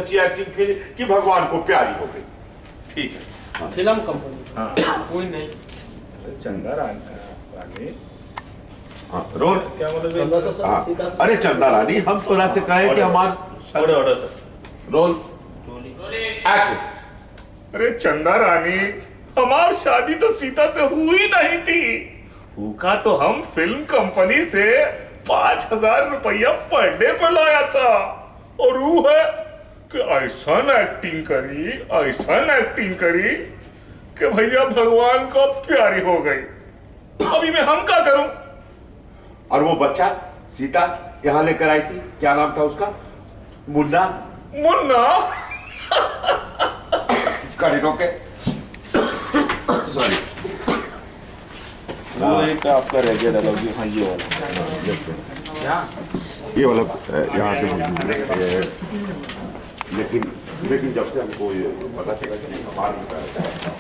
अच्छी एक्टिंग खेली कि भगवान को प्यारी हो गई। ठीक है। फिल्म कंपनी हाँ कोई नहीं। चंदा रानी हाँ रोल क्या चंदा तो सब हाँ। सीधा सीधा- अरे चंदा रानी हम तो ना से कहे कि हमारा ऑर्डर सर। Roll action. अरे चंदा रानी, हमारी शादी तो सीता से हुई नहीं थी। भूखा तो हम फिल्म कंपनी से 5,000 रुपया पर डे पर लाया था, और वो है कि ऐसा एक्टिंग करी कि भैया भगवान को प्यारी हो गई। अभी मैं हम क्या करूं? और वो बच्चा सीता यहाँ लेकर आई थी, क्या नाम था उसका? मुन्ना। मुन्ना रोके सॉरी वो एक आपका रह गया डायलॉग। हाँ ये वाला ये वाला यहाँ से लेकिन जब से हमको ये पता चला कि हमारी